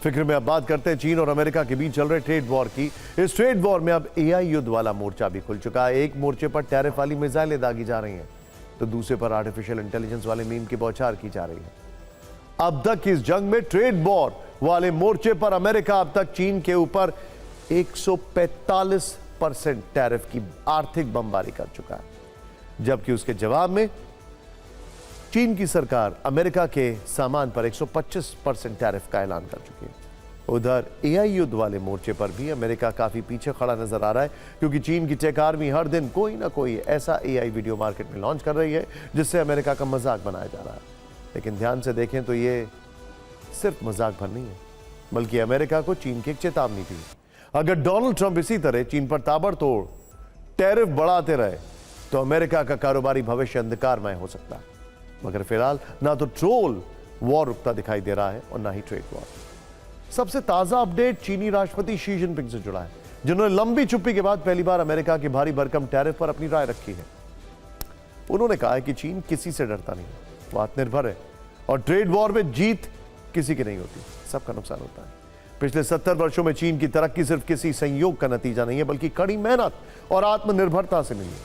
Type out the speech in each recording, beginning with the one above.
फिक्र में अब बात करते हैं चीन और अमेरिका के बीच चल रहे ट्रेड वॉर की। इस ट्रेड वॉर में अब एआई युद्ध वाला मोर्चा भी खुल चुका है। एक मोर्चे पर टैरिफ वाली मिसाइलें दागी जा रही हैं, तो दूसरे पर आर्टिफिशियल इंटेलिजेंस वाले मीम की बौछार की जा रही है। अब तक इस जंग में ट्रेड वॉर वाले मोर्चे पर अमेरिका अब तक चीन के ऊपर 145% टैरिफ की आर्थिक बमबारी कर चुका है, जबकि उसके जवाब में चीन की सरकार अमेरिका के सामान पर 125% टैरिफ का ऐलान कर चुकी है। उधर एआई युद्ध वाले मोर्चे पर भी अमेरिका काफी पीछे खड़ा नजर आ रहा है, क्योंकि चीन की टेक आर्मी हर दिन कोई ना कोई ऐसा एआई वीडियो मार्केट में लॉन्च कर रही है जिससे अमेरिका का मजाक बनाया जा रहा है। लेकिन ध्यान से देखें तो ये सिर्फ मजाक भर नहीं है, बल्कि अमेरिका को चीन की एक चेतावनी भी है। अगर डोनाल्ड ट्रंप इसी तरह चीन पर ताबड़तोड़ टैरिफ बढ़ाते रहे तो अमेरिका का कारोबारी भविष्य अंधकारमय हो सकता है। मगर फिलहाल ना तो ट्रोल वॉर रुकता दिखाई दे रहा है और ना ही ट्रेड वॉर। सबसे ताजा अपडेट चीनी राष्ट्रपति शी जिनपिंग से जुड़ा है, जिन्होंने लंबी चुप्पी के बाद पहली बार अमेरिका की भारी भरकम टैरिफ पर अपनी राय रखी है। उन्होंने कहा है कि चीन किसी से डरता नहीं, वो आत्मनिर्भर है और ट्रेड वॉर में जीत किसी की नहीं होती, सबका नुकसान होता है। पिछले 70 वर्षों में चीन की तरक्की सिर्फ किसी संयोग का नतीजा नहीं है, बल्कि कड़ी मेहनत और आत्मनिर्भरता से मिली है।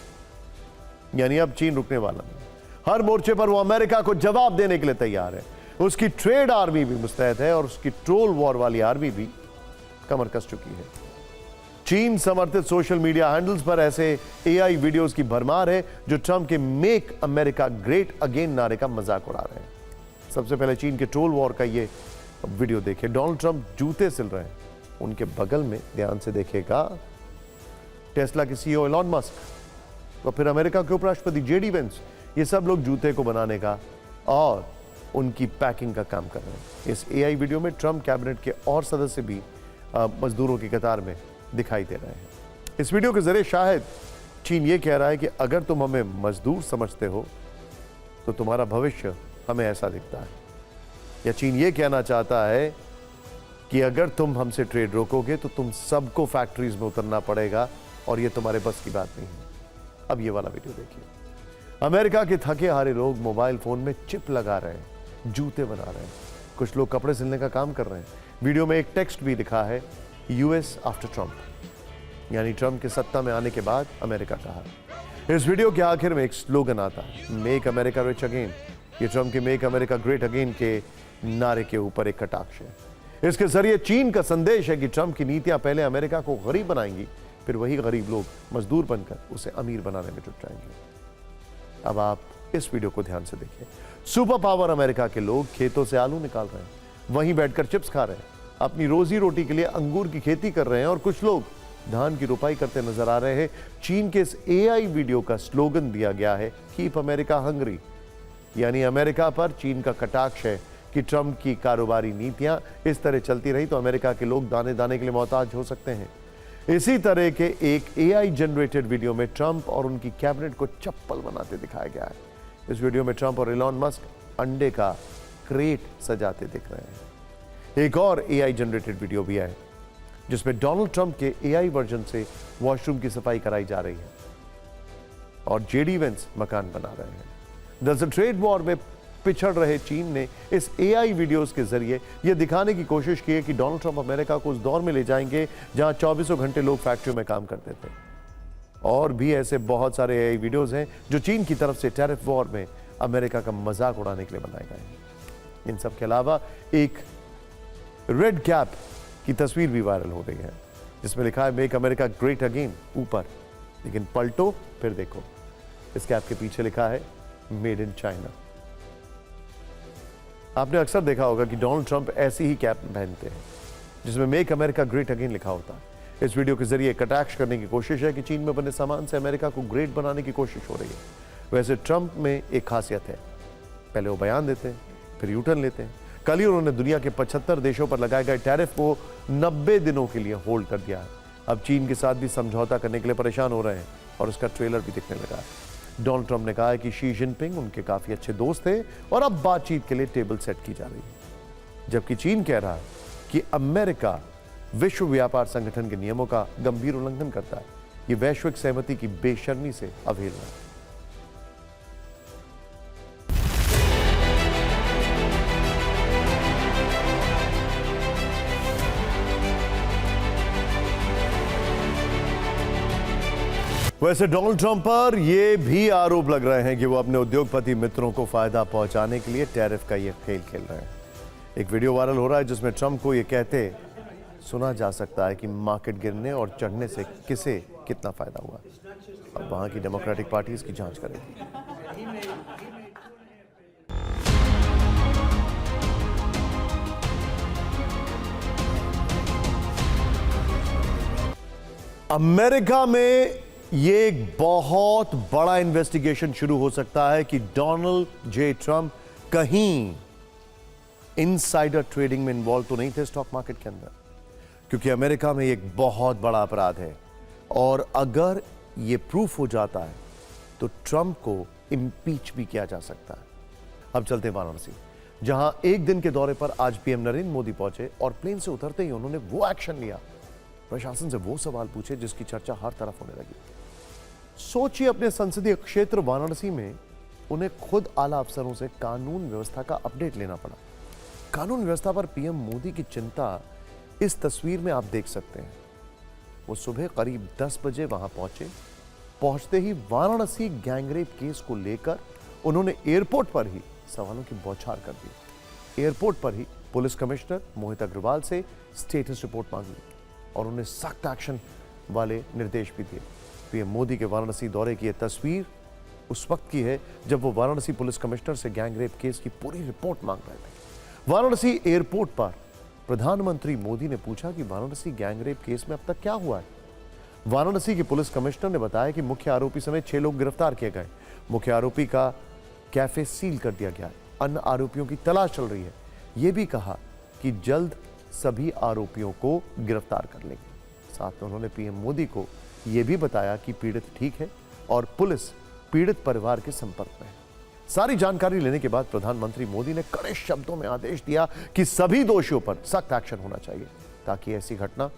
यानी अब चीन रुकने वाला नहीं। हर मोर्चे पर वो अमेरिका को जवाब देने के लिए तैयार है। उसकी ट्रेड आर्मी भी मुस्तैद है और उसकी ट्रोल वॉर वाली आर्मी भी कमर कस चुकी है। चीन समर्थित सोशल मीडिया हैंडल्स पर ऐसे एआई वीडियोस की भरमार है जो ट्रंप के मेक अमेरिका ग्रेट अगेन नारे का मजाक उड़ा रहे हैं। सबसे पहले चीन के ट्रोल वॉर का ये वीडियो देखिए। डोनाल्ड ट्रंप जूते सिल रहे हैं, उनके बगल में ध्यान से देखिएगा टेस्ला के सीईओ एलन मस्क, तो फिर अमेरिका के उपराष्ट्रपति जेडी वेंस, ये सब लोग जूते को बनाने का और उनकी पैकिंग का काम कर रहे हैं। इस एआई वीडियो में ट्रंप कैबिनेट के और सदस्य भी मजदूरों की कतार में दिखाई दे रहे हैं। इस वीडियो के जरिए शायद चीन ये कह रहा है कि अगर तुम हमें मजदूर समझते हो तो तुम्हारा भविष्य हमें ऐसा दिखता है, या चीन ये कहना चाहता है कि अगर तुम हमसे ट्रेड रोकोगे तो तुम सबको फैक्ट्रीज में उतरना पड़ेगा और ये तुम्हारे बस की बात नहीं है। अब ये वाला वीडियो देखिए। अमेरिका के थके हारे लोग मोबाइल फोन में चिप लगा रहे हैं, जूते बना रहे हैं, कुछ लोग कपड़े सिलने का काम कर रहे हैं। वीडियो में एक टेक्स्ट भी लिखा है, यूएस आफ्टर ट्रंप, यानी ट्रंप के सत्ता में आने के बाद अमेरिका कहा। इस वीडियो के आखिर में एक स्लोगन आता है, मेक अमेरिका रिच अगेन। ये ट्रंप के मेक अमेरिका ग्रेट अगेन के नारे के ऊपर एक कटाक्ष है। इसके जरिए चीन का संदेश है कि ट्रंप की नीतियां पहले अमेरिका को गरीब बनाएंगी, फिर वही गरीब लोग मजदूर बनकर उसे अमीर बनाने में जुट जाएंगे। अब आप इस वीडियो को ध्यान से देखिए। सुपर पावर अमेरिका के लोग खेतों से आलू निकाल रहे हैं, वहीं बैठकर चिप्स खा रहे हैं, अपनी रोजी रोटी के लिए अंगूर की खेती कर रहे हैं और कुछ लोग धान की रुपाई करते नजर आ रहे हैं। चीन के इस एआई वीडियो का स्लोगन दिया गया है, कीप अमेरिका हंग्री, यानी अमेरिका पर चीन का कटाक्ष है कि ट्रंप की कारोबारी नीतियां इस तरह चलती रही तो अमेरिका के लोग दाने दाने के लिए मोहताज हो सकते हैं। इसी तरह के एक एआई जनरेटेड वीडियो में ट्रंप और उनकी कैबिनेट को चप्पल बनाते दिखाया गया है। इस वीडियो में ट्रंप और एलन मस्क अंडे का क्रेट सजाते दिख रहे हैं। एक और एआई जनरेटेड वीडियो भी है जिसमें डोनाल्ड ट्रंप के एआई वर्जन से वॉशरूम की सफाई कराई जा रही है और जेडी वेंस मकान बना रहे हैं। दरअसल ट्रेड वॉर में पिछड़ रहे चीन ने इस एआई वीडियोस के जरिए यह दिखाने की कोशिश की है कि डोनाल्ड ट्रंप अमेरिका को उस दौर में ले जाएंगे जहां 24 घंटे लोग फैक्ट्रियों में काम करते थे। और भी ऐसे बहुत सारे एआई वीडियोस हैं जो चीन की तरफ से टैरिफ वॉर में अमेरिका का मजाक उड़ाने के लिए बनाए गए हैं। इन सब के अलावा एक रेड कैप की तस्वीर भी वायरल हो रही है जिसमें लिखा है मेक अमेरिका ग्रेट अगेन ऊपर, लेकिन पलटो फिर देखो, इस कैप के पीछे लिखा है मेड इन चाइना। आपने अक्सर देखा होगा कि डोनाल्ड ट्रंप ऐसी ही कैप पहनते हैं जिसमें मेक अमेरिका ग्रेट अगेन लिखा होता है। इस वीडियो के जरिए कटाक्ष करने की कोशिश है कि चीन में बने सामान से अमेरिका को ग्रेट बनाने की कोशिश हो रही है। वैसे ट्रंप में एक खासियत है, पहले वो बयान देते हैं फिर यूटर्न लेते हैं। कल ही उन्होंने दुनिया के 75 देशों पर लगाए गए टैरिफ को 90 दिनों के लिए होल्ड कर दिया है। अब चीन के साथ भी समझौता करने के लिए परेशान हो रहे हैं और उसका ट्रेलर भी दिखने लगा है। डोनाल्ड ट्रंप ने कहा है कि शी जिनपिंग उनके काफी अच्छे दोस्त थे और अब बातचीत के लिए टेबल सेट की जा रही है, जबकि चीन कह रहा है कि अमेरिका विश्व व्यापार संगठन के नियमों का गंभीर उल्लंघन करता है। ये वैश्विक सहमति की बेशर्मी से अवहेलना है। वैसे डोनाल्ड ट्रंप पर यह भी आरोप लग रहे हैं कि वो अपने उद्योगपति मित्रों को फायदा पहुंचाने के लिए टैरिफ का ये खेल खेल रहे हैं। एक वीडियो वायरल हो रहा है जिसमें ट्रंप को यह कहते सुना जा सकता है कि मार्केट गिरने और चढ़ने से किसे कितना फायदा हुआ। अब वहां की डेमोक्रेटिक पार्टी इसकी जांच करेगी। अमेरिका में यह एक बहुत बड़ा इन्वेस्टिगेशन शुरू हो सकता है कि डोनाल्ड जे ट्रंप कहीं इनसाइडर ट्रेडिंग में इन्वॉल्व तो नहीं थे स्टॉक मार्केट के अंदर, क्योंकि अमेरिका में एक बहुत बड़ा अपराध है और अगर यह प्रूफ हो जाता है तो ट्रंप को इंपीच भी किया जा सकता है। अब चलते हैं वाराणसी, जहां एक दिन के दौरे पर आज पीएम नरेंद्र मोदी पहुंचे और प्लेन से उतरते ही उन्होंने वो एक्शन लिया, प्रशासन से वो सवाल पूछे जिसकी चर्चा हर तरफ होने लगी। सोचिए, अपने संसदीय क्षेत्र वाराणसी में उन्हें खुद आला अफसरों से कानून व्यवस्था का अपडेट लेना पड़ा। कानून व्यवस्था पर पीएम मोदी की चिंता इस तस्वीर में आप देख सकते हैं। वो सुबह करीब 10 बजे वहां पहुंचे। पहुंचते ही वाराणसी गैंगरेप केस को लेकर उन्होंने एयरपोर्ट पर ही सवालों की बौछार कर दी। एयरपोर्ट पर ही पुलिस कमिश्नर मोहित अग्रवाल से स्टेटस रिपोर्ट मांग ली और उन्हें सख्त एक्शन वाले निर्देश भी दिए। पीएम मोदी के वाराणसी दौरे की यह तस्वीर उस वक्त की है जब वो वाराणसी पुलिस कमिश्नर से गैंगरेप केस की पूरी रिपोर्ट मांग रहे थे। वाराणसी एयरपोर्ट पर प्रधानमंत्री मोदी ने पूछा कि वाराणसी गैंगरेप केस में अब तक क्या हुआ है। वाराणसी के पुलिस कमिश्नर ने बताया कि मुख्य आरोपी समेत 6 लोग गिरफ्तार किए गए। मुख्य आरोपी का कैफे सील कर दिया गया है। अन्य आरोपियों की तलाश चल रही है। यह भी कहा कि जल्द सभी आरोपियों को गिरफ्तार कर लेंगे। साथ में उन्होंने पीएम मोदी को यह भी बताया कि पीड़ित ठीक है और पुलिस पीड़ित परिवार के संपर्क में है। सारी जानकारी लेने के बाद प्रधानमंत्री मोदी ने कड़े शब्दों में आदेश दिया कि सभी दोषियों पर सख्त एक्शन होना चाहिए ताकि ऐसी घटना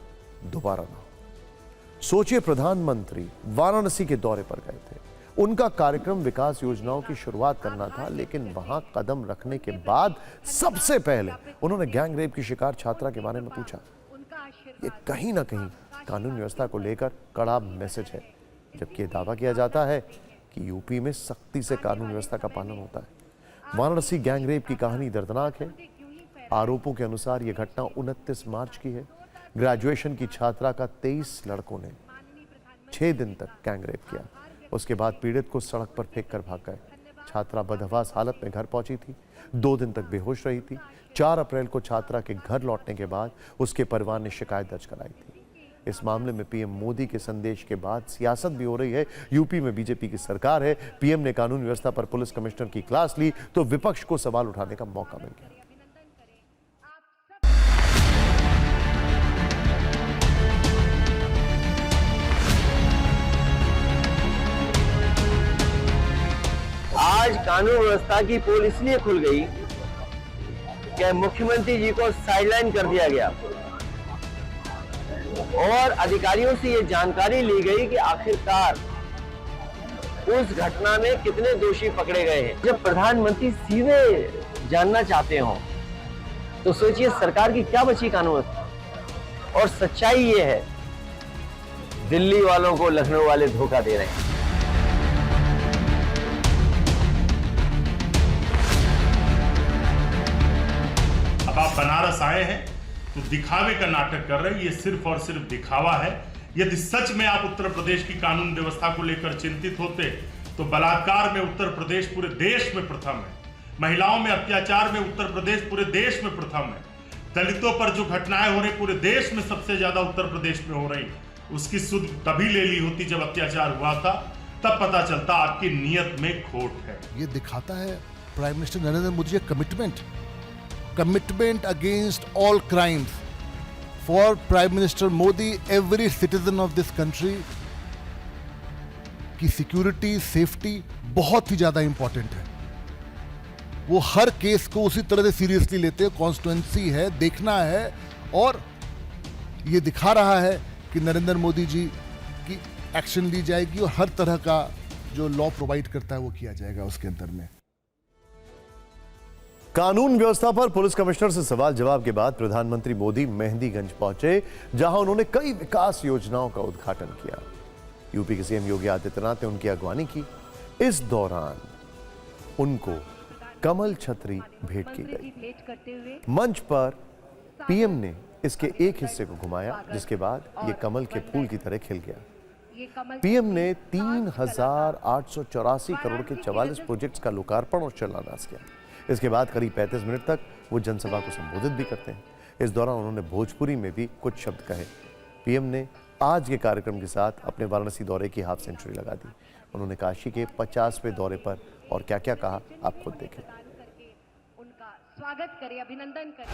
दोबारा ना हो। सोचिए, प्रधानमंत्री वाराणसी के दौरे पर गए थे। उनका कार्यक्रम विकास योजनाओं की शुरुआत करना था, लेकिन वहां कदम रखने के बाद सबसे पहले उन्होंने गैंगरेप की शिकार छात्रा के बारे में पूछा। ये कहीं ना कहीं कानून व्यवस्था को लेकर कड़ा मैसेज है, जबकि दावा किया जाता है कि यूपी में सख्ती से कानून व्यवस्था का पालन होता है। वाराणसी गैंगरेप की कहानी दर्दनाक है। आरोपों के अनुसार यह घटना 29 मार्च की है। ग्रेजुएशन की छात्रा का 23 लड़कों ने 6 दिन तक गैंगरेप किया। उसके बाद पीड़ित को सड़क पर फेंक कर भाग गए। छात्रा बदहवास हालत में घर पहुंची थी। 2 दिन तक बेहोश रही थी। 4 अप्रैल को छात्रा के घर लौटने के बाद उसके परिवार ने शिकायत दर्ज कराई थी। इस मामले में पीएम मोदी के संदेश के बाद सियासत भी हो रही है। यूपी में बीजेपी की सरकार है। पीएम ने कानून व्यवस्था पर पुलिस कमिश्नर की क्लास ली तो विपक्ष को सवाल उठाने का मौका मिल गया। आज कानून व्यवस्था की पोल इसलिए खुल गई कि मुख्यमंत्री जी को साइडलाइन कर दिया गया और अधिकारियों से यह जानकारी ली गई कि आखिरकार उस घटना में कितने दोषी पकड़े गए हैं। जब प्रधानमंत्री सीधे जानना चाहते हो तो सोचिए सरकार की क्या बची कानून व्यवस्था। और सच्चाई यह है, दिल्ली वालों को लखनऊ वाले धोखा दे रहे हैं। अब आप बनारस आए हैं तो दिखावे का नाटक कर रहे हैं। ये सिर्फ और सिर्फ दिखावा है। यदि सच में आप उत्तर प्रदेश की कानून व्यवस्था को लेकर चिंतित होते तो बलात्कार में उत्तर प्रदेश पूरे देश में प्रथम है। महिलाओं में अत्याचार में उत्तर प्रदेश पूरे देश में प्रथम है। दलितों पर जो घटनाएं हो रही पूरे देश में सबसे ज्यादा उत्तर प्रदेश में हो रही। उसकी सुध तभी ले ली होती जब अत्याचार हुआ था, तब पता चलता आपकी नीयत में खोट है। ये दिखाता है प्राइम मिनिस्टर नरेंद्र मोदी का commitment against all crimes. For Prime Minister Modi, every citizen of this country की सिक्योरिटी सेफ्टी बहुत ही ज्यादा इंपॉर्टेंट है। वो हर केस को उसी तरह से सीरियसली लेते हैं। कॉन्स्टिट्यूएंसी है, देखना है और ये दिखा रहा है कि नरेंद्र मोदी जी की एक्शन ली जाएगी और हर तरह का जो लॉ प्रोवाइड करता है वो किया जाएगा उसके अंदर में। कानून व्यवस्था पर पुलिस कमिश्नर से सवाल जवाब के बाद प्रधानमंत्री मोदी मेहंदीगंज पहुंचे, जहां उन्होंने कई विकास योजनाओं का उद्घाटन किया। यूपी के सीएम योगी आदित्यनाथ ने उनकी अगवानी की। इस दौरान उनको कमल छतरी भेंट की गई। मंच पर पीएम ने इसके एक हिस्से को घुमाया, जिसके बाद ये कमल के फूल की तरह खिल गया। पीएम ने 3,884 करोड़ के 44 प्रोजेक्ट्स का लोकार्पण और शिलान्यास किया। इसके बाद करीब 35 मिनट तक वो जनसभा को संबोधित भी करते हैं। इस दौरान उन्होंने भोजपुरी में भी कुछ शब्द कहे। पीएम ने आज के कार्यक्रम के साथ अपने वाराणसी दौरे की हाफ सेंचुरी लगा दी। उन्होंने काशी के 50वें दौरे पर और क्या क्या कहा, आप खुद देखें। उनका स्वागत करें, अभिनंदन करें।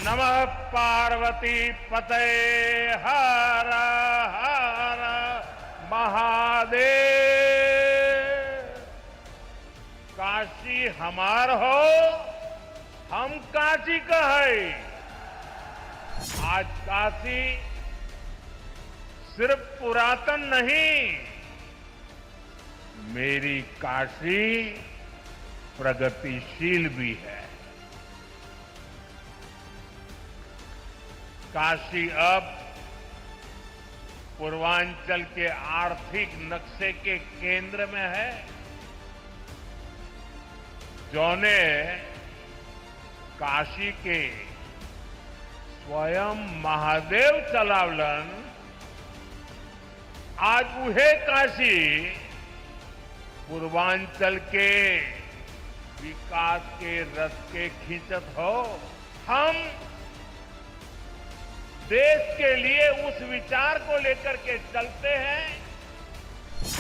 नमः पार्वती पते हर हर महादेव। काशी हमार हो, हम काशी का है। आज काशी सिर्फ पुरातन नहीं, मेरी काशी प्रगतिशील भी है। काशी अब पूर्वांचल के आर्थिक नक्शे के केंद्र में है। जोने काशी के स्वयं महादेव चलावलन, आज उहे काशी पूर्वांचल के विकास के रथ के खींचत हो। हम देश के लिए उस विचार को लेकर के चलते हैं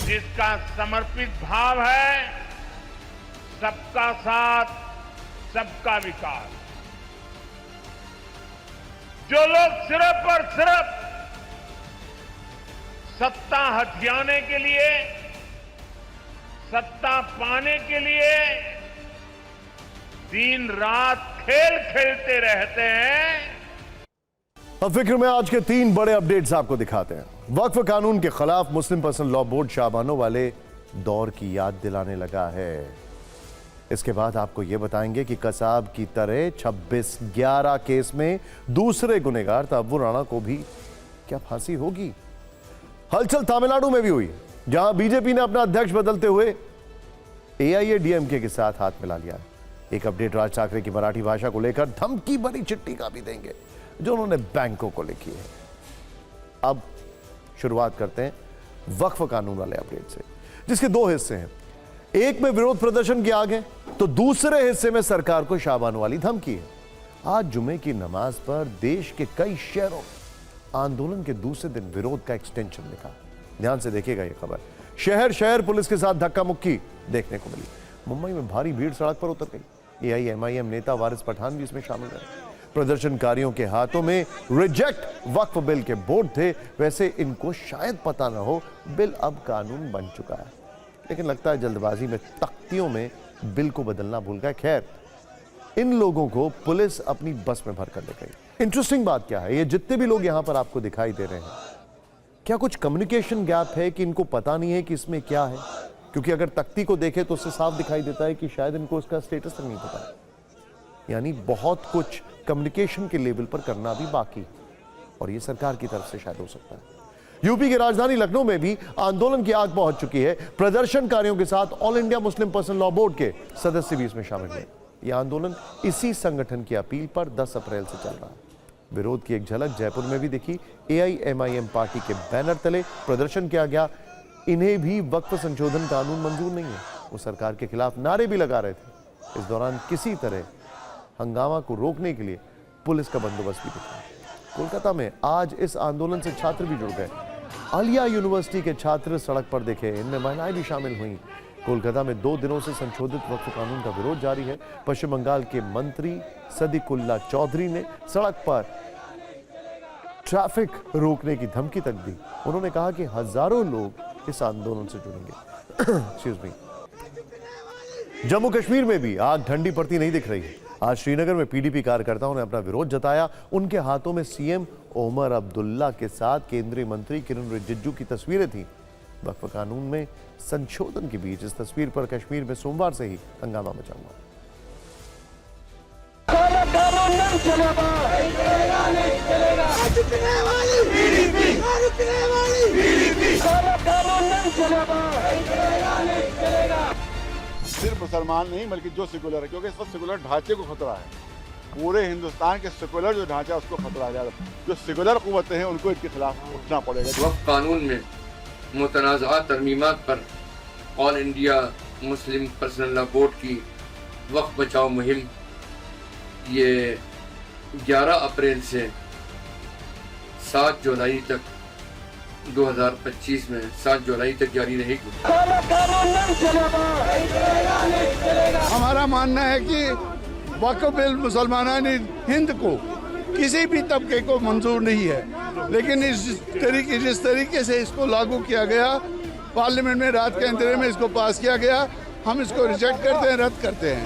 जिसका समर्पित भाव है सबका साथ, सबका विकास। जो लोग सिर्फ और सिर्फ सत्ता हथियाने के लिए, सत्ता पाने के लिए दिन रात खेल खेलते रहते हैं। अब फिक्र में आज के 3 बड़े अपडेट्स आपको दिखाते हैं। वक्फ कानून के खिलाफ मुस्लिम पर्सन लॉ बोर्ड शाबानों वाले दौर की याद दिलाने लगा है। इसके बाद आपको यह बताएंगे कि कसाब की तरह 26/11 केस में दूसरे गुनहगार तब्बू राणा को भी क्या फांसी होगी। हलचल तमिलनाडु में भी हुई, जहां बीजेपी ने अपना अध्यक्ष बदलते हुए एआईएडीएमके के साथ हाथ मिला लिया। एक अपडेट राज ठाकरे की मराठी भाषा को लेकर धमकी भरी चिट्ठी का भी देंगे जो उन्होंने बैंकों को लिखी है। अब शुरुआत करते हैं वक्फ कानून वाले अपडेट से, जिसके 2 हिस्से हैं। एक में विरोध प्रदर्शन की आग है, तो दूसरे हिस्से में सरकार को शाबानों वाली धमकी है। आज जुमे की नमाज पर देश के कई शहरों आंदोलन के दूसरे दिन विरोध का एक्सटेंशन दिखा। ध्यान से देखिएगा यह खबर। शहर शहर पुलिस के साथ धक्का मुक्की देखने को मिली। मुंबई में भारी भीड़ सड़क पर उतर गई। एआईएमआईएम नेता वारिस पठान भी इसमें शामिल रहे। प्रदर्शनकारियों के हाथों में रिजेक्ट वक्फ बिल के बोर्ड थे। वैसे इनको शायद पता न हो बिल अब कानून बन चुका है, लेकिन लगता है जल्दबाजी में तख्तियों में बिल को बदलना भूल गए। खैर, इन लोगों को पुलिस अपनी बस में भर कर ले गई। इंटरेस्टिंग बात क्या है, ये जितने भी लोग यहां पर आपको दिखाई दे रहे हैं, क्या कुछ कम्युनिकेशन गैप है कि इनको पता नहीं है कि इसमें क्या है? क्योंकि अगर तख्ती को देखें तो उससे साफ दिखाई देता है कि शायद इनको उसका स्टेटस तक नहीं पता है। यानी बहुत कुछ कम्युनिकेशन के लेवल पर करना भी बाकी, और ये सरकार की तरफ से शायद हो सकता है। यूपी की राजधानी लखनऊ में भी आंदोलन की आग पहुंच चुकी है। प्रदर्शनकारियों के साथ all India Muslim person law board के सदस्य भी इसमें शामिल हुए। यह आंदोलन इसी संगठन की अपील पर 10 अप्रैल से चल रहा है। विरोध की एक झलक जयपुर में भी दिखी। एआईएमआईएम पार्टी के बैनर तले प्रदर्शन किया गया। इन्हें भी वक्फ संशोधन कानून मंजूर नहीं है। वो सरकार के खिलाफ नारे भी लगा रहे थे। इस दौरान किसी तरह हंगामा को रोकने के लिए पुलिस का बंदोबस्त भी दिखा। कोलकाता में आज इस आंदोलन से छात्र भी जुड़ गए। आलिया यूनिवर्सिटी के छात्र सड़क पर दिखे, इनमें महिलाएं भी शामिल हुईं। कोलकाता में 2 दिनों से संशोधित वक्फ कानून का विरोध जारी है। पश्चिम बंगाल के मंत्री सदिकुल्ला चौधरी ने सड़क पर ट्रैफिक रोकने की धमकी तक दी। उन्होंने कहा कि हजारों लोग इस आंदोलन से जुड़ेंगे। Excuse me. जम्मू कश्मीर में भी आग ठंडी पड़ती नहीं दिख रही है। आज श्रीनगर में पीडीपी कार्यकर्ताओं ने अपना विरोध जताया। उनके हाथों में सीएम ओमर अब्दुल्ला के साथ केंद्रीय मंत्री किरण रिजिजू की तस्वीरें थीं। वक्फ कानून में संशोधन के बीच इस तस्वीर पर कश्मीर में सोमवार से ही हंगामा मचा हुआ है। सिर्फ मुसलमान नहीं बल्कि जो सेकुलर है, क्योंकि इस वक्त सेकुलर ढांचे को खतरा है। पूरे हिंदुस्तान के सेकुलर जो ढांचा है उसको खतरा है। जो सेकुलर कुव्वतें हैं उनको इनके खिलाफ उठना पड़ेगा। वक्फ कानून में मुतनाज़ा तरमीमात पर all India Muslim personal law board की वक्फ बचाओ मुहिम ये 11 अप्रैल से 7 जुलाई तक 2025 में 7 जुलाई तक जारी रहेगी। हमारा मानना है कि वक्फ बिल मुसलमान हिंद को किसी भी तबके को मंजूर नहीं है, लेकिन जिस तरीके से इसको लागू किया गया, पार्लियामेंट में रात के अंधेरे में इसको पास किया गया, हम इसको रिजेक्ट करते हैं, रद्द करते हैं।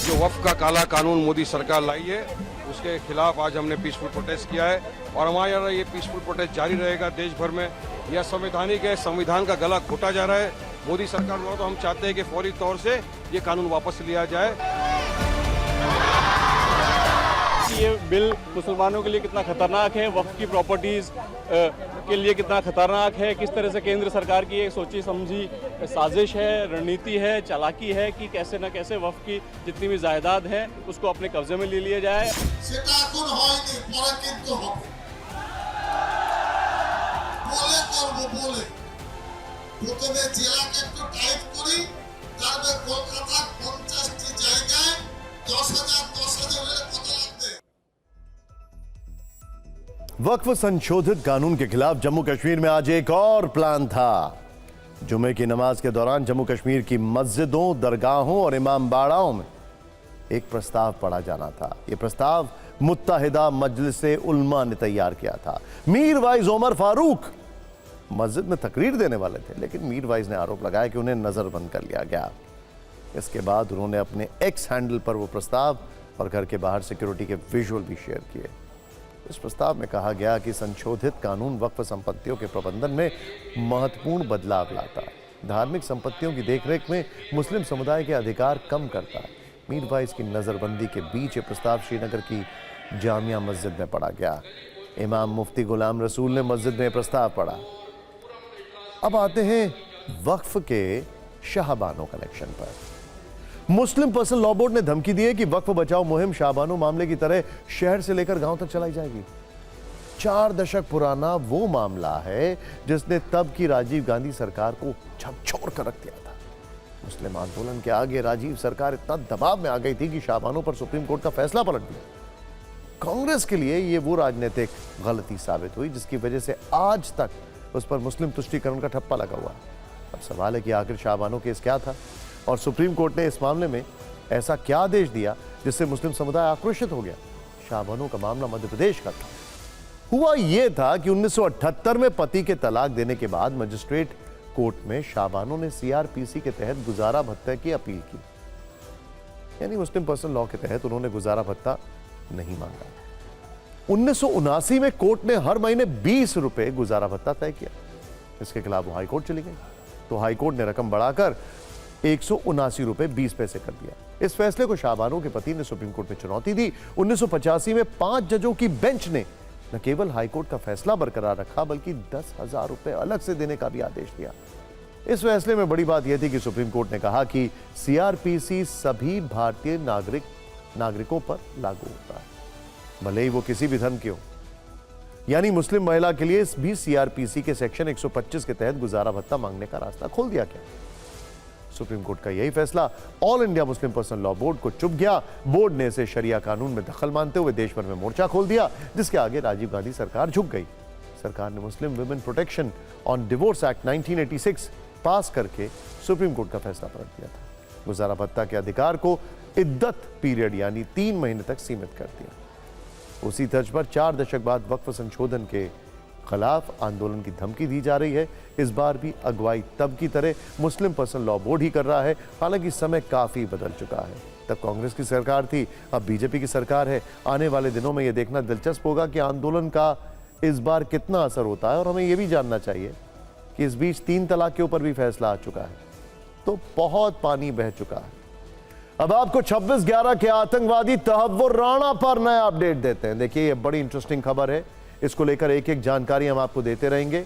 जो वक्फ का काला कानून मोदी सरकार लाई है उसके खिलाफ आज हमने पीसफुल प्रोटेस्ट किया है और हमारे यहाँ ये पीसफुल प्रोटेस्ट जारी रहेगा देश भर में। यह संवैधानिक है, संविधान का गला घोटा जा रहा है मोदी सरकार द्वारा। तो हम चाहते हैं कि फौरी तौर से ये कानून वापस लिया जाए। ये बिल मुसलमानों के लिए कितना खतरनाक है, वक्फ की प्रॉपर्टीज के लिए कितना खतरनाक है, किस तरह से केंद्र सरकार की एक सोची समझी साजिश है, रणनीति है, चालाकी है कि कैसे न कैसे वक्फ की जितनी भी जायदाद है उसको अपने कब्जे में ले लिया जाए। वक्फ संशोधित कानून के खिलाफ जम्मू कश्मीर में आज एक और प्लान था। जुमे की नमाज के दौरान जम्मू कश्मीर की मस्जिदों, दरगाहों और इमाम बाड़ाओं में एक प्रस्ताव पढ़ा जाना था। यह प्रस्ताव मुत्तहिदा मजलिस उलमा ने तैयार किया था। मीर वाइज उमर फारूक मस्जिद में तकरीर देने वाले थे, लेकिन मीर वाइज ने आरोप लगाया कि उन्हें नजरबंद कर लिया गया। इसके बाद उन्होंने अपने एक्स हैंडल पर वो प्रस्ताव और घर के बाहर सिक्योरिटी के विजुअल भी शेयर किए। इस प्रस्ताव में कहा गया कि संशोधित कानून वक्फ संपत्तियों के प्रबंधन में महत्वपूर्ण बदलाव लाता है, धार्मिक संपत्तियों की देखरेख में मुस्लिम समुदाय के अधिकार कम करता है। मीर वाइज की नजरबंदी के बीच ये प्रस्ताव श्रीनगर की जामिया मस्जिद में पढ़ा गया। इमाम मुफ्ती गुलाम रसूल ने मस्जिद में प्रस्ताव पढ़ा। अब आते हैं वक्फ के शाहबानो कनेक्शन पर। मुस्लिम पर्सनल लॉ बोर्ड ने धमकी दी है कि वक्फ बचाओ मुहिम शाहबानो मामले की तरह शहर से लेकर गांव तक चलाई जाएगी। 4 दशक पुराना वो मामला है जिसने तब की राजीव गांधी सरकार को झकझोर कर रख दिया था। मुस्लिम आंदोलन के आगे राजीव सरकार इतना दबाव में आ गई थी कि शाहबानो पर सुप्रीम कोर्ट का फैसला पलट दिया। कांग्रेस के लिए ये वो राजनीतिक गलती साबित हुई जिसकी वजह से आज तक उस पर मुस्लिम तुष्टीकरण का ठप्पा लगा हुआ है। अब सवाल है कि आखिर शाहबानो केस क्या था और सुप्रीम कोर्ट ने इस मामले में ऐसा क्या आदेश दिया जिससे मुस्लिम समुदाय आक्रोशित हो गया। शाहबानो का मामला मध्य प्रदेश का था। हुआ यह था कि 1978 में पति के तलाक देने के बाद मजिस्ट्रेट कोर्ट में शाहबानो ने सीआरपीसी के तहत गुजारा भत्ते की अपील की, यानी मुस्लिम पर्सनल लॉ के तहत उन्होंने गुजारा भत्ता नहीं मांगा। 1979 में कोर्ट ने हर महीने 20 रुपए गुजारा भत्ता तय किया। इसके खिलाफ वो हाईकोर्ट चली गई तो हाईकोर्ट ने रकम बढ़ाकर 179 रुपए 20 पैसे कर दिया। इस फैसले को शाहबानो के पति ने सुप्रीम कोर्ट में चुनौती दी। 1985 में 5 जजों की बेंच ने न केवल हाईकोर्ट का फैसला बरकरार रखा बल्कि 10,000 रुपए अलग से देने का भी आदेश दिया। इस फैसले में बड़ी बात यह थी कि सुप्रीम कोर्ट ने कहा कि सीआरपीसी सभी भारतीय नागरिकों पर लागू होता है, भले ही वो किसी भी धर्म के हो। यानी मुस्लिम महिला के लिए भी सीआरपीसी के सेक्शन 125 के तहत गुजारा भत्ता मांगने का रास्ता खोल दिया गया। सुप्रीम कोर्ट का यही फैसला all India Muslim personal law board को चुभ गया। बोर्ड ने इसे शरिया कानून में दखल मानते हुए देश भर में मोर्चा खोल दिया, जिसके आगे राजीव गांधी सरकार झुक गई। सरकार ने Muslim women protection on divorce act 1986 पास करके सुप्रीम कोर्ट का फैसला पलट दिया था। गुजारा भत्ता के अधिकार को इद्दत पीरियड यानी 3 महीने तक सीमित कर दिया। उसी तर्ज पर 4 दशक बाद वक्फ संशोधन के खिलाफ आंदोलन की धमकी दी जा रही है। इस बार भी अगुवाई तब की तरह मुस्लिम पर्सनल लॉ बोर्ड ही कर रहा है। हालांकि समय काफी बदल चुका है। तब कांग्रेस की सरकार थी, अब बीजेपी की सरकार है। आने वाले दिनों में यह देखना दिलचस्प होगा कि आंदोलन का इस बार कितना असर होता है। और हमें यह भी जानना चाहिए कि इस बीच 3 तलाक के ऊपर भी फैसला आ चुका है, तो बहुत पानी बह चुका है। अब आपको 26/11 के आतंकवादी तहव्वुर राणा पर नया अपडेट देते हैं। देखिए, यह बड़ी इंटरेस्टिंग खबर है, इसको लेकर एक एक जानकारी हम आपको देते रहेंगे।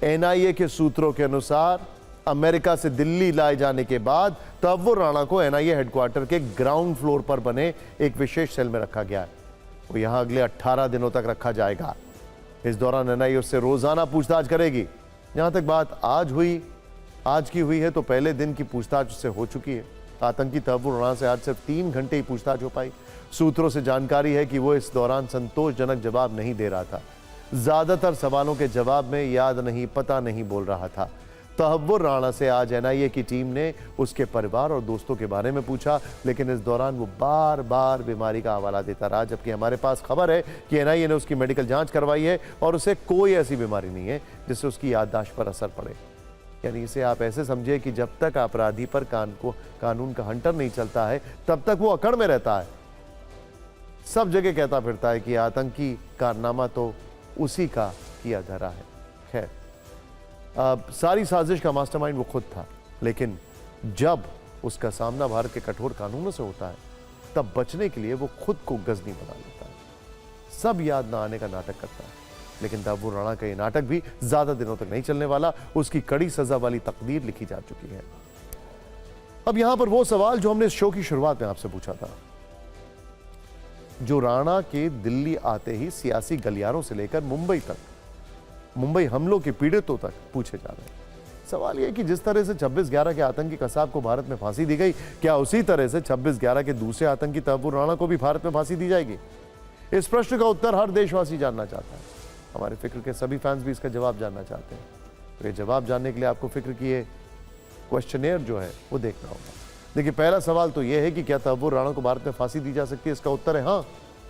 एनआईए के सूत्रों के अनुसार अमेरिका से दिल्ली लाए जाने के बाद तहव्वुर राणा को एनआईए हेडक्वार्टर के ग्राउंड फ्लोर पर बने एक विशेष सेल में रखा गया है। वो यहां अगले 18 दिनों तक रखा जाएगा। इस दौरान एनआईए उससे रोजाना पूछताछ करेगी। जहां तक बात आज की हुई है, तो पहले दिन की पूछताछ उससे हो चुकी है। आतंकी तहव्वुर राणा से आज सिर्फ 3 घंटे ही पूछताछ हो पाई। सूत्रों से जानकारी है कि वो इस दौरान संतोषजनक जवाब नहीं दे रहा था। ज्यादातर सवालों के जवाब में याद नहीं, पता नहीं बोल रहा था। तहव्वुर राणा से आज एनआईए की टीम ने उसके परिवार और दोस्तों के बारे में पूछा, लेकिन इस दौरान वो बार बार बीमारी का हवाला देता रहा। जबकि हमारे पास खबर है कि एनआईए ने उसकी मेडिकल जांच करवाई है और उसे कोई ऐसी बीमारी नहीं है जिससे उसकी याददाश्त पर असर पड़े। यानी इसे आप ऐसे समझे कि जब तक अपराधी पर कानून का हंटर नहीं चलता है, तब तक वो अकड़ में रहता है। सब जगह कहता फिरता है कि आतंकी कारनामा तो उसी का किया धरा है। खैर, सारी साजिश का मास्टरमाइंड वो खुद था, लेकिन जब उसका सामना भारत के कठोर कानूनों से होता है, तब बचने के लिए वो खुद को गजनी बना लेता है। सब याद ना आने का नाटक करता है। लेकिन तहव्वुर राणा का ये नाटक भी ज्यादा दिनों तक नहीं चलने वाला। उसकी कड़ी सजा वाली तकदीर लिखी जा चुकी है। अब यहां पर वो सवाल जो हमने इस शो की शुरुआत में आपसे पूछा था, जो राणा के दिल्ली आते ही सियासी गलियारों से लेकर मुंबई हमलों के पीड़ितों तक पूछे जा रहे हैं। सवाल यह कि जिस तरह से 26/11 के आतंकी कसाब को भारत में फांसी दी गई, क्या उसी तरह से 26/11 के दूसरे आतंकी तहव्वुर राणा को भी भारत में फांसी दी जाएगी? इस प्रश्न का उत्तर हर देशवासी जानना चाहता है। हमारे फिक्र के सभी फैंस भी इसका जवाब जानना चाहते हैं। तो ये जवाब जानने के लिए आपको फिक्र की ये क्वेश्चनेयर जो है वो देखना होगा। देखिए, पहला सवाल तो यह है कि क्या तहव्वुर राणा को भारत में फांसी दी जा सकती है? इसका उत्तर है हाँ,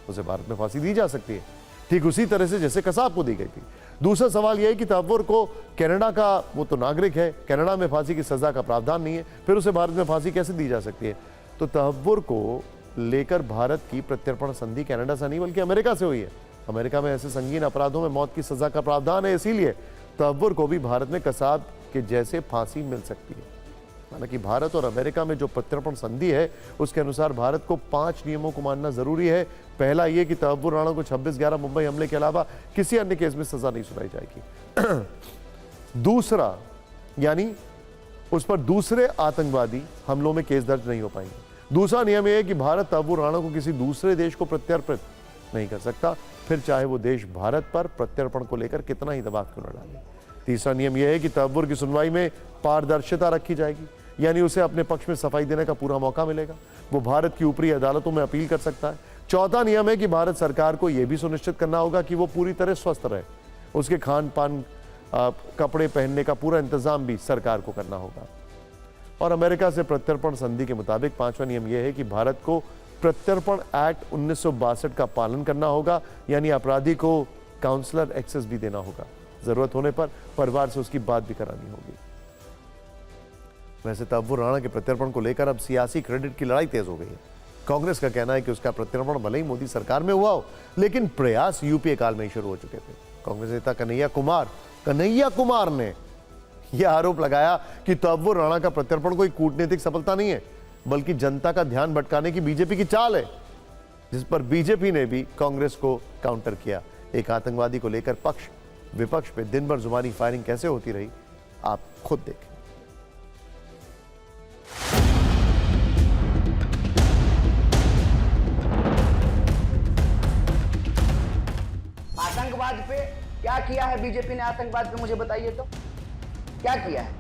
उसे भारत में फांसी दी जा सकती है, ठीक उसी तरह से जैसे कसाब को दी गई थी। दूसरा सवाल यह है कि तहव्वुर को कनाडा का, वो तो नागरिक है, कनाडा में फांसी की सजा का प्रावधान नहीं है, फिर उसे भारत में फांसी कैसे दी जा सकती है? तो तहव्वुर को लेकर भारत की प्रत्यर्पण संधि कनाडा से नहीं बल्कि अमेरिका से हुई है। अमेरिका में ऐसे संगीन अपराधों में मौत की सजा का प्रावधान है, इसीलिए तहव्वुर को भी भारत में कसाब के जैसे फांसी मिल सकती है। हालांकि भारत और अमेरिका में जो प्रत्यर्पण संधि है, उसके अनुसार भारत को 5 नियमों को मानना जरूरी है। पहला यह कि तहव्वुर राणा को 26/11 मुंबई हमले के अलावा किसी अन्य केस में सजा नहीं सुनाई जाएगी। दूसरा, यानी उस पर दूसरे आतंकवादी हमलों में केस दर्ज नहीं हो पाएंगे। दूसरा नियम यह है कि भारत तहव्वुर राणा को किसी दूसरे देश को प्रत्यर्पित नहीं कर सकता, फिर चाहे वो देश भारत पर प्रत्यर्पण को लेकर कितना ही दबाव क्यों न डाले। तीसरा नियम यह है कि तहव्वुर की सुनवाई में पारदर्शिता रखी जाएगी, यानी उसे अपने पक्ष में सफाई देने का पूरा मौका मिलेगा। वो भारत की ऊपरी अदालतों में अपील कर सकता है। चौथा नियम है कि भारत सरकार को यह भी सुनिश्चित करना होगा कि वो पूरी तरह स्वस्थ रहे। उसके खान पान, कपड़े पहनने का पूरा इंतजाम भी सरकार को करना होगा। और अमेरिका से प्रत्यर्पण संधि के मुताबिक 5वां नियम यह है कि भारत को प्रत्यर्पण एक्ट 1962 का पालन करना होगा, यानी अपराधी को काउंसलर एक्सेस भी देना होगा। जरूरत होने पर परिवार से उसकी बात भी करानी होगी। वैसे तहव्वुर राणा के प्रत्यर्पण को लेकर अब सियासी क्रेडिट की लड़ाई तेज हो गई है। कांग्रेस का कहना है कि उसका प्रत्यर्पण भले ही मोदी सरकार में हुआ हो, लेकिन प्रयास यूपीए काल में ही शुरू हो चुके थे। कांग्रेस नेता कन्हैया कुमार ने यह आरोप लगाया कि तहव्वुर राणा का प्रत्यर्पण कोई कूटनीतिक सफलता नहीं है, बल्कि जनता का ध्यान भटकाने की बीजेपी की चाल है, जिस पर बीजेपी ने भी कांग्रेस को काउंटर किया। एक आतंकवादी को लेकर पक्ष विपक्ष पे दिन भर जुबानी फायरिंग कैसे होती रही, आप खुद देखें। आतंकवाद पे क्या किया है बीजेपी ने? आतंकवाद पे मुझे बताइए तो क्या किया है?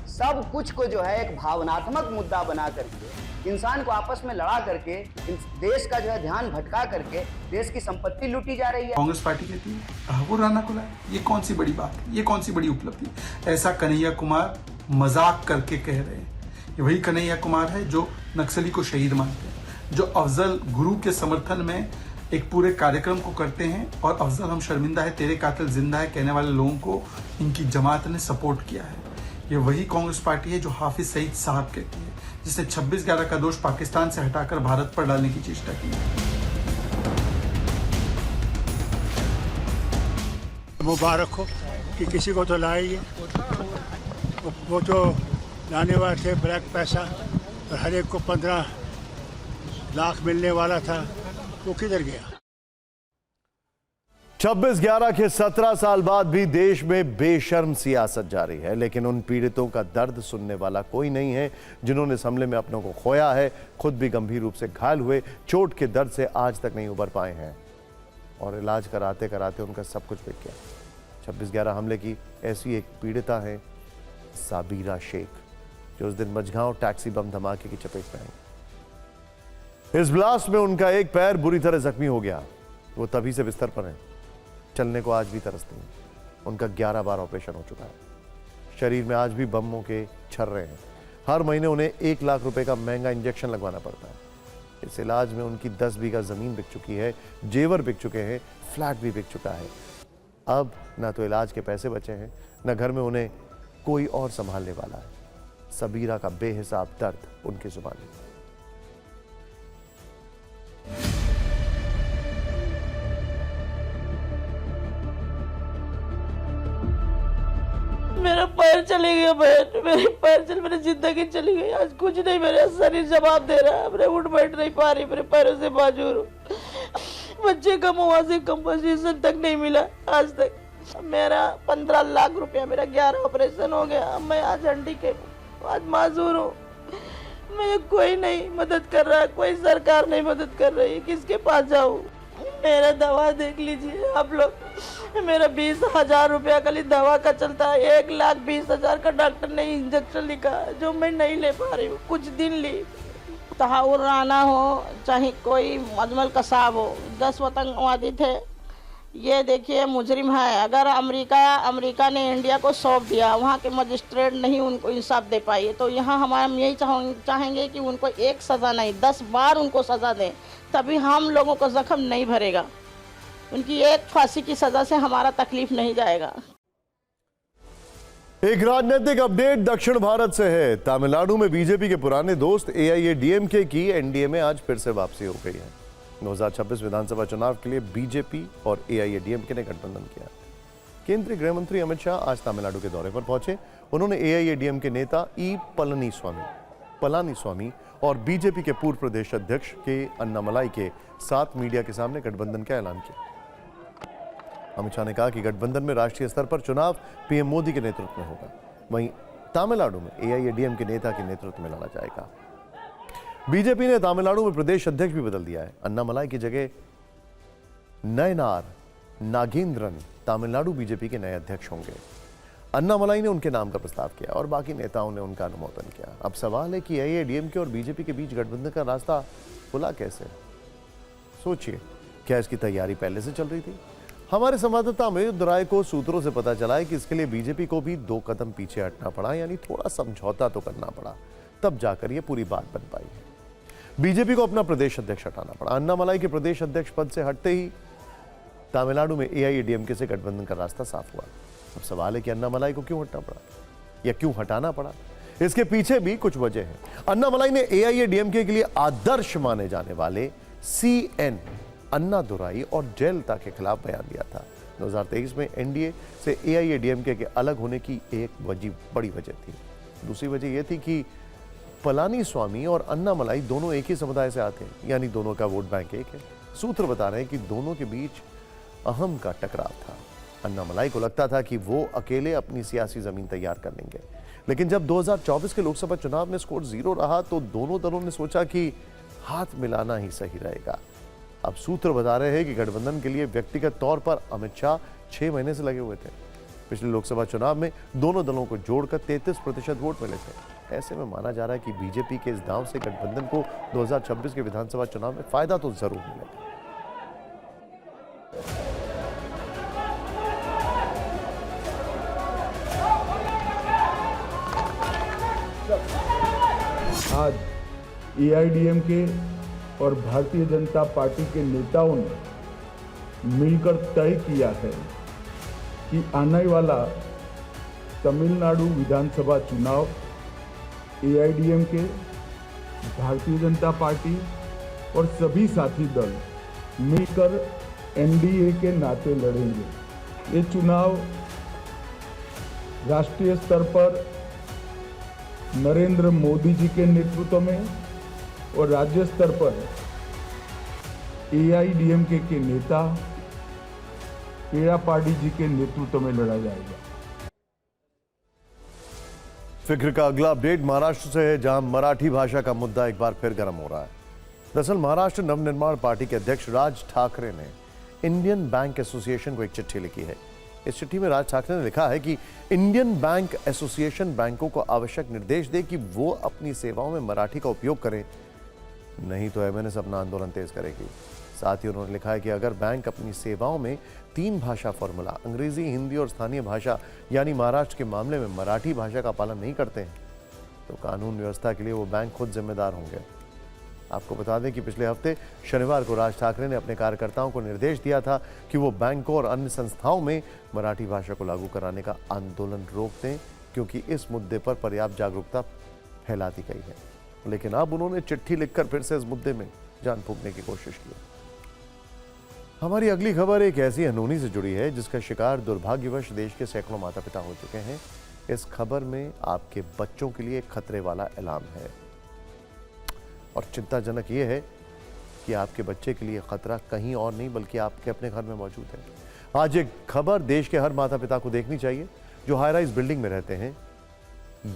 सब कुछ को जो है एक भावनात्मक मुद्दा बना करके, इंसान को आपस में लड़ा करके, देश का जो है ध्यान भटका करके देश की संपत्ति लूटी जा रही है। कांग्रेस पार्टी कहती है तहव्वुर राणा को लाए, ये कौन सी बड़ी बात है, ये कौन सी बड़ी उपलब्धि? ऐसा कन्हैया कुमार मजाक करके कह रहे हैं। ये वही कन्हैया कुमार है जो नक्सली को शहीद मानते हैं, जो अफजल गुरु के समर्थन में एक पूरे कार्यक्रम को करते हैं, और अफजल हम शर्मिंदा है, तेरे कातिल जिंदा है कहने वाले लोगों को इनकी जमात ने सपोर्ट किया है। ये वही कांग्रेस पार्टी है जो हाफिज सईद साहब कहती है, जिसने 26/11 का दोष पाकिस्तान से हटाकर भारत पर डालने की चेष्टा की। मुबारक हो कि किसी को तो लाए ये, वो जो लाने वाले थे ब्लैक पैसा और हर एक को 15 लाख मिलने वाला था, वो किधर गया? 26/11 के 17 साल बाद भी देश में बेशर्म सियासत जारी है, लेकिन उन पीड़ितों का दर्द सुनने वाला कोई नहीं है जिन्होंने इस हमले में अपनों को खोया है, खुद भी गंभीर रूप से घायल हुए, चोट के दर्द से आज तक नहीं उबर पाए हैं और इलाज कराते कराते उनका सब कुछ बिक गया। 26/11 हमले की ऐसी एक पीड़िता है साबिरा शेख, जो उस दिन मझगांव टैक्सी बम धमाके की चपेट में आई। इस ब्लास्ट में उनका एक पैर बुरी तरह जख्मी हो गया। वो तभी से बिस्तर पर हैं, चलने को आज भी तरसते हैं। उनका 11 बार ऑपरेशन हो चुका है। शरीर में आज भी बमों के छर्रे हैं। हर महीने उन्हें 1 लाख रुपए का महंगा इंजेक्शन लगवाना पड़ता है। इस इलाज में उनकी 10 बीघा जमीन बिक चुकी है, जेवर बिक चुके हैं, फ्लैट भी बिक चुका है। अब ना तो इलाज के पैसे बचे हैं, न घर में उन्हें कोई और संभालने वाला है। सबीरा का बेहिसाब दर्द उनकी जुबानी। मेरा पैर चले गया बहन, मेरे पैर चल, मेरी जिंदगी चली गई। आज कुछ नहीं, मेरा शरीर जवाब दे रहा है, मैं उठ बैठ नहीं पा रही, मेरे पैरों से बाजूर हूँ। बच्चे का मुआवजे कंपनसेशन तक नहीं मिला आज तक। मेरा 15 लाख रुपया, मेरा 11 ऑपरेशन हो गया। मैं आज हंडी के आज माजूर हूँ। मुझे कोई नहीं मदद कर रहा, कोई सरकार नहीं मदद कर रही, किसके पास जाऊँ? मेरा दवा देख लीजिए आप लोग, मेरा 20,000 रुपया खाली दवा का चलता है। 1,20,000 का डॉक्टर ने इंजेक्शन लिखा, जो मैं नहीं ले पा रही हूँ। कुछ दिन ली, तहाउर राना हो चाहे कोई अजमल कसाब हो, 10 आतंकवादी थे। ये देखिए मुजरिम है। अगर अमेरिका ने इंडिया को सौंप दिया, वहाँ के मजिस्ट्रेट नहीं उनको इंसाफ दे पाई, तो यहाँ हम यही चाहेंगे कि उनको एक सज़ा नहीं 10 बार उनको सज़ा दें, तभी हम लोगों को जख्म नहीं भरेगा। उनकी एक फांसी की सज़ा से हमारा तकलीफ नहीं जाएगा। एक राजनीतिक अपडेट दक्षिण भारत से है। तमिलनाडु में बीजेपी के पुराने दोस्त AIADMK की एनडीए में आज फिर से वापसी हो गई है। 2026 विधानसभा चुनाव के लिए बीजेपी और AIADMK ने गठबंधन किया। केंद्रीय गृह मंत्री अमित शाह आज तमिलनाडु के दौरे पर पहुंचे। उन्होंने AIADMK नेता ई पलानीस्वामी और बीजेपी के पूर्व प्रदेश अध्यक्ष के अन्नामलाई के साथ मीडिया के सामने गठबंधन का ऐलान किया। अमित शाह ने कहा कि गठबंधन में राष्ट्रीय स्तर पर चुनाव पीएम मोदी के नेतृत्व में होगा, वहीं तमिलनाडु में AIADMK नेता के नेतृत्व में लड़ा जाएगा। बीजेपी ने तमिलनाडु में प्रदेश अध्यक्ष भी बदल दिया है। अन्नामलाई की जगह नयनार नागेंद्रन तमिलनाडु बीजेपी के नए अध्यक्ष होंगे। अन्नामलाई ने उनके नाम का प्रस्ताव किया और बाकी नेताओं ने उनका अनुमोदन किया। अब सवाल है कि AIADMK और बीजेपी के बीच गठबंधन का रास्ता खुला कैसे? सोचिए, क्या इसकी तैयारी पहले से चल रही थी? हमारे संवाददाता अमित राय को सूत्रों से पता चला है कि इसके लिए बीजेपी को भी 2 कदम पीछे हटना पड़ा, यानी थोड़ा समझौता तो करना पड़ा, तब जाकर यह पूरी बात बन पाई है। बीजेपी को अपना प्रदेश अध्यक्ष हटाना पड़ा। अन्नामलाई के प्रदेश अध्यक्ष पद से हटते ही तमिलनाडु में AIADMK से गठबंधन का रास्ता साफ हुआ। अब सवाल है कि अन्नामलाई को क्यों हटना पड़ा या क्यों हटाना पड़ा? इसके पीछे भी कुछ वजह है। अन्नामलाई ने AIADMK के लिए आदर्श माने जाने वाले CN अन्नादुराई और जयललिता के खिलाफ बयान दिया था। 2023 में एनडीए से AIADMK के अलग होने की एक बड़ी वजह थी। दूसरी वजह यह थी कि पलानीस्वामी और अन्नामलाई दोनों एक ही समुदाय से आते हैं, यानी दोनों का वोट बैंक एक है। सूत्र बता रहे हैं कि दोनों के बीच अहम का टकराव था। अन्नामलाई को लगता था कि वो अकेले अपनी सियासी जमीन तैयार कर लेंगे, लेकिन जब 2024 के लोकसभा चुनाव में स्कोर 0 रहा तो दोनों दलों ने सोचा कि हाथ मिलाना ही सही रहेगा। अब सूत्र बता रहे हैं कि गठबंधन के लिए व्यक्तिगत तौर पर अमित शाह 6 महीने से लगे हुए थे। पिछले लोकसभा चुनाव में दोनों दलों को जोड़कर 33% वोट मिले थे। ऐसे में माना जा रहा है कि बीजेपी के इस दांव से गठबंधन को 2026 के विधानसभा चुनाव में फायदा तो जरूर मिलेगा। आज AIADMK और भारतीय जनता पार्टी के नेताओं ने मिलकर तय किया है कि आने वाला तमिलनाडु विधानसभा चुनाव AIADMK, भारतीय जनता पार्टी और सभी साथी दल मिलकर NDA के नाते लड़ेंगे। ये चुनाव राष्ट्रीय स्तर पर नरेंद्र मोदी जी के नेतृत्व में और राज्य स्तर पर AIADMK के नेता एड़ापाडी जी के नेतृत्व में लड़ा जाएगा। फिक्र का अगला अपडेट महाराष्ट्र से है, जहां मराठी भाषा का मुद्दा एक बार फिर गर्म हो रहा है। दरअसल महाराष्ट्र नवनिर्माण पार्टी के अध्यक्ष राज ठाकरे ने इंडियन बैंक एसोसिएशन को एक चिट्ठी लिखी है। इस चिट्ठी में राज ठाकरे ने लिखा है कि इंडियन बैंक एसोसिएशन बैंकों को आवश्यक निर्देश दे कि वो अपनी सेवाओं में मराठी का उपयोग करें, नहीं तो MNS अपना आंदोलन तेज करेगी। साथ ही उन्होंने लिखा है कि अगर बैंक अपनी सेवाओं में 3 भाषा फॉर्मूला अंग्रेजी, हिंदी और स्थानीय भाषा यानी महाराष्ट्र के मामले में मराठी भाषा का पालन नहीं करते हैं तो कानून व्यवस्था के लिए वो बैंक खुद जिम्मेदार होंगे। आपको बता दें कि पिछले हफ्ते शनिवार को राज ठाकरे ने अपने कार्यकर्ताओं को निर्देश दिया था कि वो बैंकों और अन्य संस्थाओं में मराठी भाषा को लागू कराने का आंदोलन रोक दें, क्योंकि इस मुद्दे पर पर्याप्त जागरूकता फैला दी गई है। लेकिन अब उन्होंने चिट्ठी लिखकर फिर से इस मुद्दे में जान फूंकने की कोशिश की। हमारी अगली खबर एक ऐसी अनहोनी से जुड़ी है जिसका शिकार दुर्भाग्यवश देश के सैकड़ों माता पिता हो चुके हैं। इस खबर में आपके बच्चों के लिए खतरे वाला ऐलान है और चिंताजनक यह है कि आपके बच्चे के लिए खतरा कहीं और नहीं बल्कि आपके अपने घर में मौजूद है। आज एक खबर देश के हर माता पिता को देखनी चाहिए जो हाई राइज बिल्डिंग में रहते हैं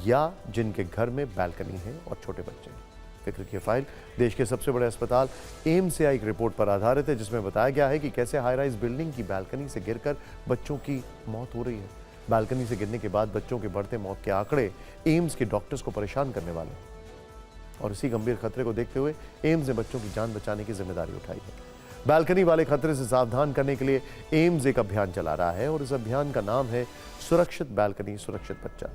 या जिनके घर में बैल्कनी है और छोटे बच्चे हैं। फिक्र की फाइल देश के सबसे बड़े अस्पताल एम्स से आई एक रिपोर्ट पर आधारित है, जिसमें बताया गया है कि कैसे हाई राइज बिल्डिंग की बैल्कनी से गिरकर बच्चों की मौत हो रही है। बैल्कनी से गिरने के बाद बच्चों के बढ़ते मौत के आंकड़े एम्स के डॉक्टर्स को परेशान करने वाले हैं और इसी गंभीर खतरे को देखते हुए एम्स ने बच्चों की जान बचाने की जिम्मेदारी उठाई है। बैल्कनी वाले खतरे से सावधान करने के लिए एम्स एक अभियान चला रहा है और इस अभियान का नाम है सुरक्षित बैल्कनी सुरक्षित बच्चा।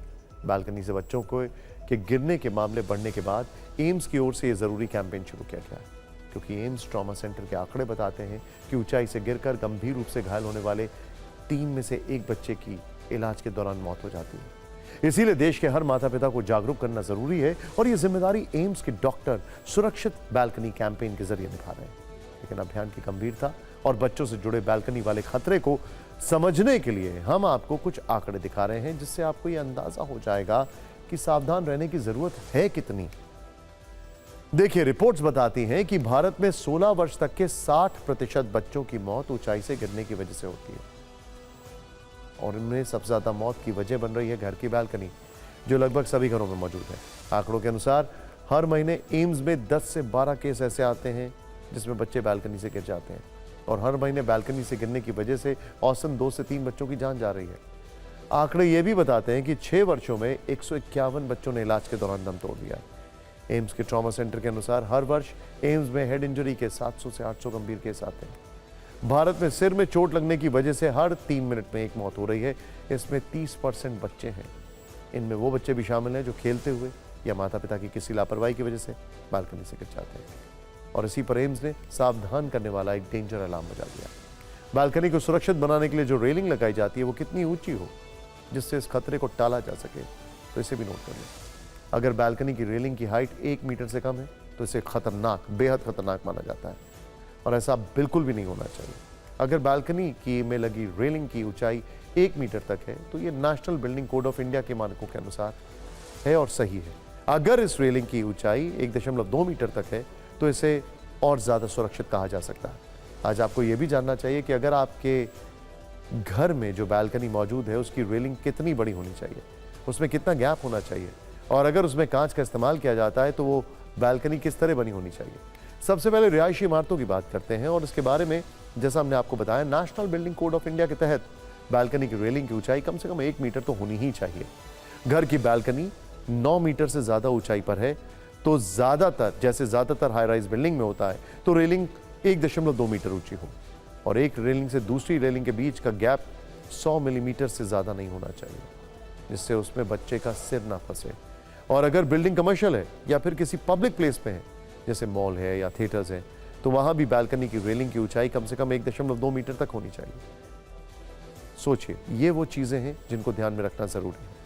बैल्कनी से बच्चों को के गिरने के मामले बढ़ने के बाद एम्स की ओर से यह जरूरी कैंपेन शुरू किया गया है, क्योंकि एम्स ट्रॉमा सेंटर के आंकड़े बताते हैं कि ऊंचाई से गिरकर गंभीर रूप से घायल होने वाले 3 में से 1 बच्चे की इलाज के दौरान मौत हो जाती है। इसीलिए देश के हर माता पिता को जागरूक करना जरूरी है और यह जिम्मेदारी एम्स के डॉक्टर सुरक्षित बैल्कनी कैंपेन के जरिए निभा रहे हैं। लेकिन अभियान की गंभीरता और बच्चों से जुड़े बैल्कनी वाले खतरे को समझने के लिए हम आपको कुछ आंकड़े दिखा रहे हैं, जिससे आपको यह अंदाजा हो जाएगा कि सावधान रहने की जरूरत है कितनी। देखिए, रिपोर्ट्स बताती हैं कि भारत में 16 वर्ष तक के 60% बच्चों की मौत ऊंचाई से गिरने की वजह से होती है और इनमें सबसे ज्यादा मौत की वजह बन रही है घर की बैल्कनी, जो लगभग सभी घरों में मौजूद है। आंकड़ों के अनुसार हर महीने एम्स में 10 से 12 केस ऐसे आते हैं जिसमें बच्चे बैल्कनी से गिर जाते हैं और हर महीने बैल्कनी से गिरने की वजह से औसतन 2 से 3 बच्चों की जान जा रही है। आंकड़े ये भी बताते हैं कि 6 वर्षों में 151 बच्चों ने इलाज के दौरान दम तोड़ दिया। एम्स के ट्रॉमा सेंटर के अनुसार हर वर्ष एम्स में हेड इंजरी के 700 से 800 गंभीर केस आते हैं। भारत में सिर में चोट लगने की वजह से हर 3 मिनट में एक मौत हो रही है। इसमें 30% बच्चे हैं। इनमें वो बच्चे भी शामिल हैं जो खेलते हुए या माता पिता की किसी लापरवाही की वजह से बालकनी से गिर जाते हैं और इसी पर एम्स ने सावधान करने वाला एक डेंजर अलार्म बजा दिया। बालकनी को सुरक्षित बनाने के लिए जो रेलिंग लगाई जाती है वो कितनी ऊंची हो जिससे इस खतरे को टाला जा सके, तो इसे भी नोट कर लें। अगर बालकनी की रेलिंग की हाइट 1 मीटर से कम है तो इसे खतरनाक, बेहद खतरनाक माना जाता है और ऐसा बिल्कुल भी नहीं होना चाहिए। अगर बालकनी की में लगी रेलिंग की ऊंचाई 1 मीटर तक है तो ये national building code of India के मानकों के अनुसार है और सही है। अगर इस रेलिंग की ऊंचाई 1.2 मीटर तक है तो इसे और ज़्यादा सुरक्षित कहा जा सकता है। आज आपको यह भी जानना चाहिए कि अगर आपके घर में जो बालकनी मौजूद है उसकी रेलिंग कितनी बड़ी होनी चाहिए, उसमें कितना गैप होना चाहिए और अगर उसमें कांच का इस्तेमाल किया जाता है तो वो बालकनी किस तरह बनी होनी चाहिए। सबसे पहले रिहायशी इमारतों की बात करते हैं और इसके बारे में जैसा हमने आपको बताया, national building code of India के तहत बालकनी की रेलिंग की ऊंचाई कम से कम 1 मीटर तो होनी ही चाहिए। घर की बालकनी 9 मीटर से ज़्यादा ऊंचाई पर है तो ज़्यादातर हाई राइज बिल्डिंग में होता है तो रेलिंग 1.2 मीटर ऊंची हो और एक रेलिंग से दूसरी रेलिंग के बीच का गैप 100 मिलीमीटर से ज़्यादा नहीं होना चाहिए, जिससे उसमें बच्चे का सिर ना फंसे। और अगर बिल्डिंग कमर्शियल है या फिर किसी पब्लिक प्लेस पे है जैसे मॉल है या थिएटर्स है तो वहाँ भी बालकनी की रेलिंग की ऊंचाई कम से कम 1.2 मीटर तक होनी चाहिए। सोचिए, ये वो चीज़ें हैं जिनको ध्यान में रखना ज़रूरी है।